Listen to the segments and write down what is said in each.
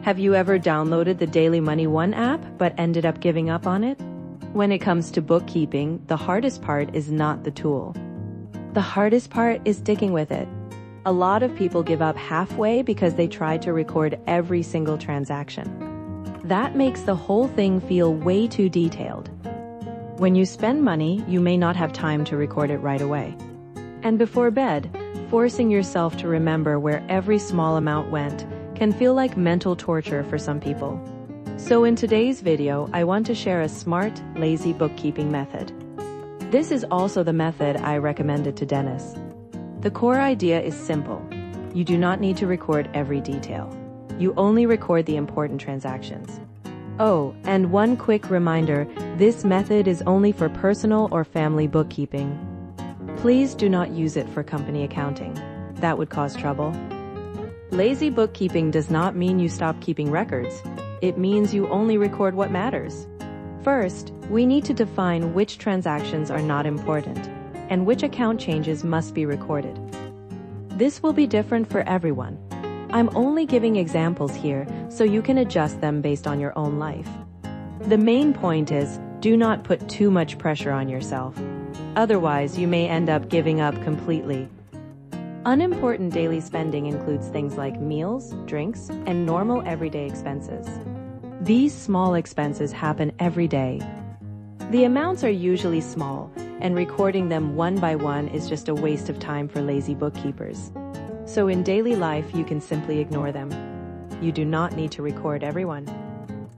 Have you ever downloaded the Daily Money One app but ended up giving up on it? When it comes to bookkeeping, the hardest part is not the tool. The hardest part is sticking with it. A lot of people give up halfway because they try to record every single transaction. That makes the whole thing feel way too detailed. When you spend money, you may not have time to record it right away. And before bed, forcing yourself to remember where every small amount went can feel like mental torture for some people. So in today's video, I want to share a smart, lazy bookkeeping method. This is also the method I recommended to Dennis. The core idea is simple. You do not need to record every detail. You only record the important transactions. Oh, and one quick reminder, this method is only for personal or family bookkeeping. Please do not use it for company accounting. That would cause trouble. Lazy bookkeeping does not mean you stop keeping records. It means you only record what matters. First, we need to define which transactions are not important and which account changes must be recorded. This will be different for everyone. I'm only giving examples here so you can adjust them based on your own life. The main point is, do not put too much pressure on yourself. Otherwise, you may end up giving up completely. Unimportant daily spending includes things like meals, drinks, and normal everyday expenses. These small expenses happen every day. The amounts are usually small, and recording them one by one is just a waste of time for lazy bookkeepers. So in daily life, you can simply ignore them. You do not need to record everyone.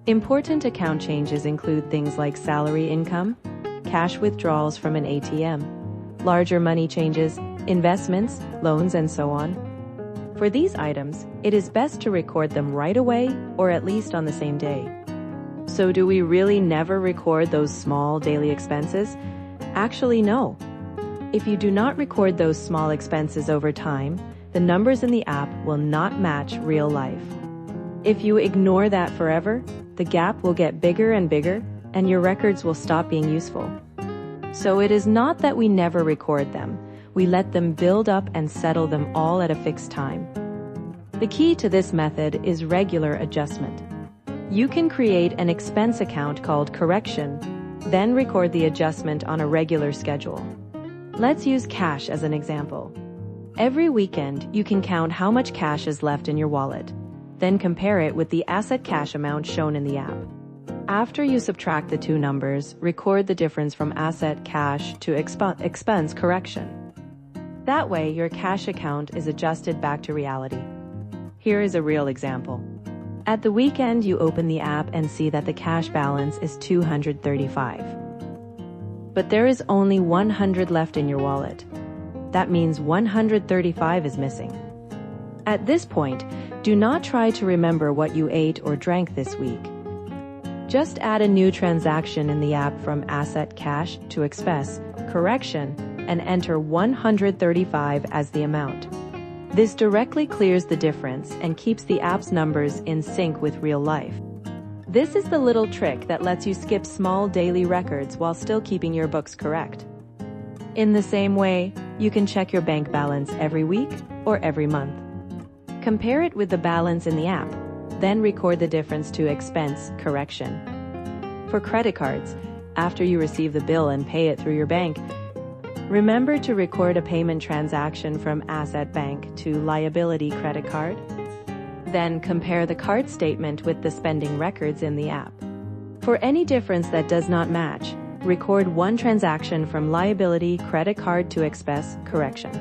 Important account changes include things like salary income, cash withdrawals from an ATM, larger money changes, investments, loans, and so on. For these items, it is best to record them right away or at least on the same day. So do we really never record those small daily expenses? Actually, no. If you do not record those small expenses over time, the numbers in the app will not match real life. If you ignore that forever, the gap will get bigger and bigger, and your records will stop being useful. So it is not that we never record them. We let them build up and settle them all at a fixed time. The key to this method is regular adjustment. You can create an expense account called correction, then record the adjustment on a regular schedule. Let's use cash as an example. Every weekend, you can count how much cash is left in your wallet, then compare it with the asset cash amount shown in the app. After you subtract the two numbers, record the difference from asset cash to expense correction. That way, your cash account is adjusted back to reality. Here is a real example. At the weekend, you open the app and see that the cash balance is $235. But there is only $100 left in your wallet. That means $135 is missing. At this point, do not try to remember what you ate or drank this week. Just add a new transaction in the app from asset cash to expense correction and enter $135 as the amount. This directly clears the difference and keeps the app's numbers in sync with real life. This is the little trick that lets you skip small daily records while still keeping your books correct. In the same way, you can check your bank balance every week or every month. Compare it with the balance in the app, then record the difference to expense correction. For credit cards, after you receive the bill and pay it through your bank, remember to record a payment transaction from asset bank to liability credit card. Then compare the card statement with the spending records in the app. For any difference that does not match, record one transaction from liability credit card to expense correction.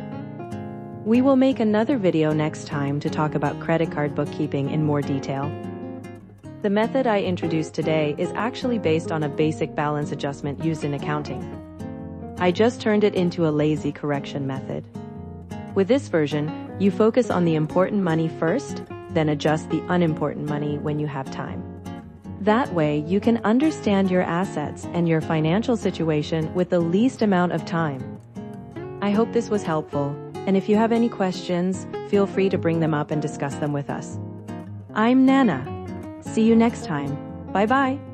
We will make another video next time to talk about credit card bookkeeping in more detail. The method I introduced today is actually based on a basic balance adjustment used in accounting. I just turned it into a lazy correction method. With this version, you focus on the important money first, then adjust the unimportant money when you have time. That way, you can understand your assets and your financial situation with the least amount of time. I hope this was helpful, and if you have any questions, feel free to bring them up and discuss them with us. I'm Nana. See you next time. Bye-bye.